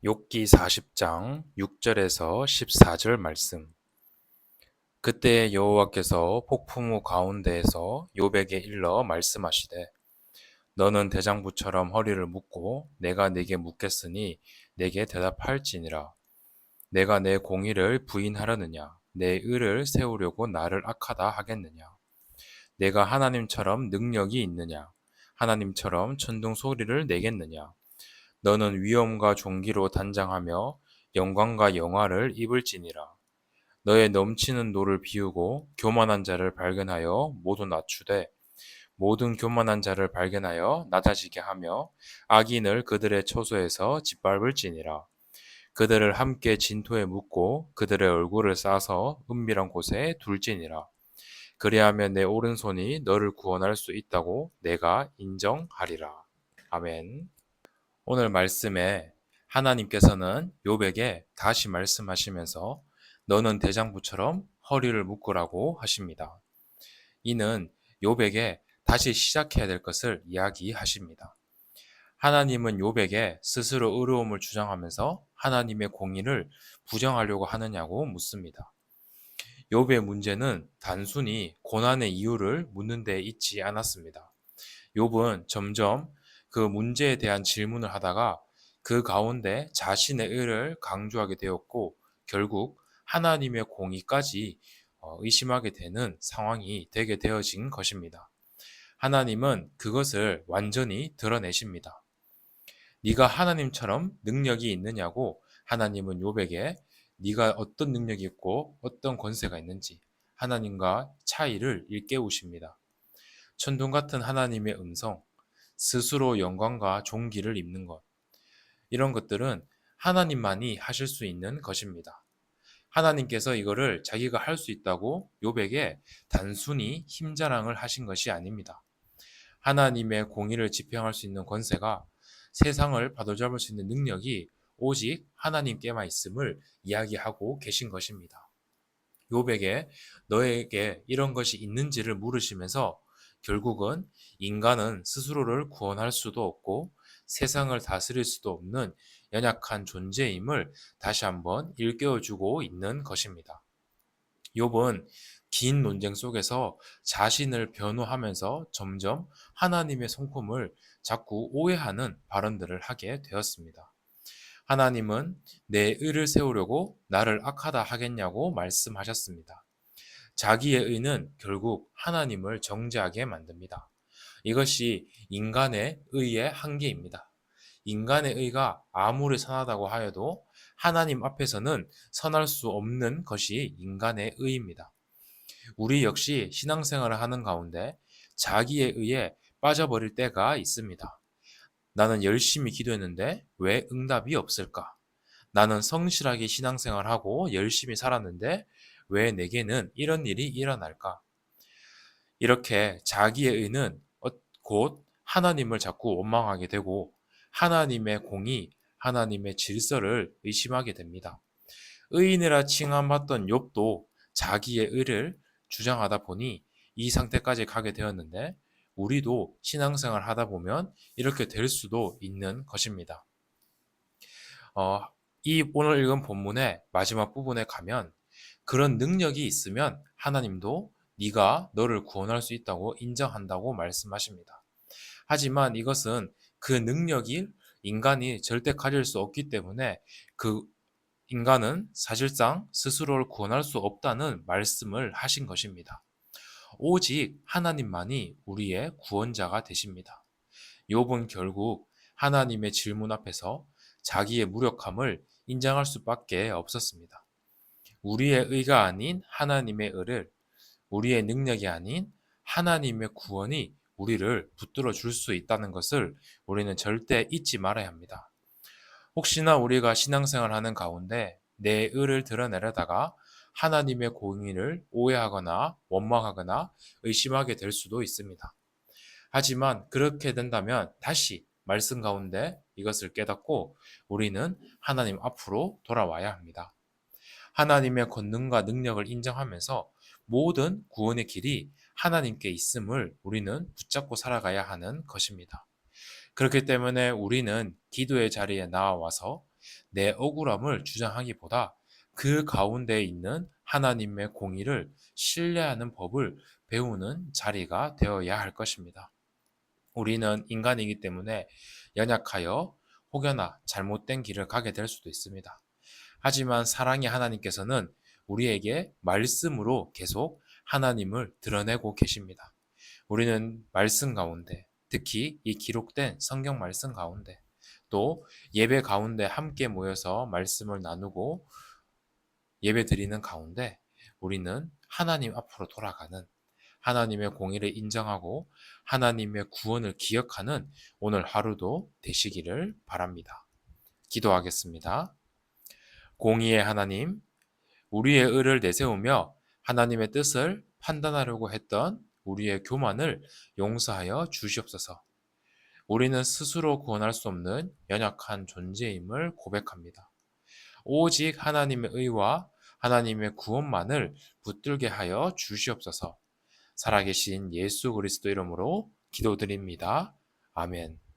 욥기 40장 6절에서 14절 말씀. 그때 여호와께서 폭풍우 가운데에서 욥에게 일러 말씀하시되 너는 대장부처럼 허리를 묶고 내가 네게 묻겠으니 내게 대답할지니라. 내가 내 공의를 부인하려느냐 내 의를 세우려고 나를 악하다 하겠느냐. 내가 하나님처럼 능력이 있느냐 하나님처럼 천둥 소리를 내겠느냐. 너는 위엄과 존귀로 단장하며 영광과 영화를 입을지니라. 너의 넘치는 노를 비우고 교만한 자를 발견하여 모두 낮추되 모든 교만한 자를 발견하여 낮아지게 하며 악인을 그들의 처소에서 짓밟을지니라. 그들을 함께 진토에 묻고 그들의 얼굴을 싸서 은밀한 곳에 둘지니라. 그리하면 내 오른손이 너를 구원할 수 있다고 내가 인정하리라. 아멘. 오늘 말씀에 하나님께서는 욥에게 다시 말씀하시면서 너는 대장부처럼 허리를 묶으라고 하십니다. 이는 욥에게 다시 시작해야 될 것을 이야기하십니다. 하나님은 욥에게 스스로 의로움을 주장하면서 하나님의 공의를 부정하려고 하느냐고 묻습니다. 욥의 문제는 단순히 고난의 이유를 묻는 데 있지 않았습니다. 욥은 점점 그 문제에 대한 질문을 하다가 그 가운데 자신의 의를 강조하게 되었고 결국 하나님의 공의까지 의심하게 되는 상황이 되게 되어진 것입니다. 하나님은 그것을 완전히 드러내십니다. 네가 하나님처럼 능력이 있느냐고 하나님은 욥에게 네가 어떤 능력이 있고 어떤 권세가 있는지 하나님과 차이를 일깨우십니다. 천둥 같은 하나님의 음성, 스스로 영광과 존귀를 입는 것, 이런 것들은 하나님만이 하실 수 있는 것입니다. 하나님께서 이거를 자기가 할 수 있다고 욥에게 단순히 힘자랑을 하신 것이 아닙니다. 하나님의 공의를 집행할 수 있는 권세가 세상을 바로잡을 수 있는 능력이 오직 하나님께만 있음을 이야기하고 계신 것입니다. 욥에게 너에게 이런 것이 있는지를 물으시면서 결국은 인간은 스스로를 구원할 수도 없고 세상을 다스릴 수도 없는 연약한 존재임을 다시 한번 일깨워주고 있는 것입니다. 욥은 긴 논쟁 속에서 자신을 변호하면서 점점 하나님의 성품을 자꾸 오해하는 발언들을 하게 되었습니다. 하나님은 내 의를 세우려고 나를 악하다 하겠냐고 말씀하셨습니다. 자기의 의는 결국 하나님을 정죄하게 만듭니다. 이것이 인간의 의의 한계입니다. 인간의 의가 아무리 선하다고 하여도 하나님 앞에서는 선할 수 없는 것이 인간의 의입니다. 우리 역시 신앙생활을 하는 가운데 자기의 의에 빠져버릴 때가 있습니다. 나는 열심히 기도했는데 왜 응답이 없을까? 나는 성실하게 신앙생활하고 열심히 살았는데 왜 내게는 이런 일이 일어날까? 이렇게 자기의 의는 곧 하나님을 자꾸 원망하게 되고 하나님의 공의, 하나님의 질서를 의심하게 됩니다. 의인이라 칭함받던 욥도 자기의 의를 주장하다 보니 이 상태까지 가게 되었는데 우리도 신앙생활 하다 보면 이렇게 될 수도 있는 것입니다. 어, 이 오늘 읽은 본문의 마지막 부분에 가면 그런 능력이 있으면 하나님도 네가 너를 구원할 수 있다고 인정한다고 말씀하십니다. 하지만 이것은 그 능력이 인간이 절대 가질 수 없기 때문에 그 인간은 사실상 스스로를 구원할 수 없다는 말씀을 하신 것입니다. 오직 하나님만이 우리의 구원자가 되십니다. 욥은 결국 하나님의 질문 앞에서 자기의 무력함을 인정할 수밖에 없었습니다. 우리의 의가 아닌 하나님의 의를, 우리의 능력이 아닌 하나님의 구원이 우리를 붙들어 줄 수 있다는 것을 우리는 절대 잊지 말아야 합니다. 혹시나 우리가 신앙생활 하는 가운데 내 의를 드러내려다가 하나님의 공의를 오해하거나 원망하거나 의심하게 될 수도 있습니다. 하지만 그렇게 된다면 다시 말씀 가운데 이것을 깨닫고 우리는 하나님 앞으로 돌아와야 합니다. 하나님의 권능과 능력을 인정하면서 모든 구원의 길이 하나님께 있음을 우리는 붙잡고 살아가야 하는 것입니다. 그렇기 때문에 우리는 기도의 자리에 나와서 내 억울함을 주장하기보다 그 가운데 있는 하나님의 공의를 신뢰하는 법을 배우는 자리가 되어야 할 것입니다. 우리는 인간이기 때문에 연약하여 혹여나 잘못된 길을 가게 될 수도 있습니다. 하지만 사랑의 하나님께서는 우리에게 말씀으로 계속 하나님을 드러내고 계십니다. 우리는 말씀 가운데, 특히 이 기록된 성경 말씀 가운데, 또 예배 가운데 함께 모여서 말씀을 나누고 예배 드리는 가운데 우리는 하나님 앞으로 돌아가는, 하나님의 공의를 인정하고 하나님의 구원을 기억하는 오늘 하루도 되시기를 바랍니다. 기도하겠습니다. 공의의 하나님, 우리의 의를 내세우며 하나님의 뜻을 판단하려고 했던 우리의 교만을 용서하여 주시옵소서. 우리는 스스로 구원할 수 없는 연약한 존재임을 고백합니다. 오직 하나님의 의와 하나님의 구원만을 붙들게 하여 주시옵소서. 살아계신 예수 그리스도 이름으로 기도드립니다. 아멘.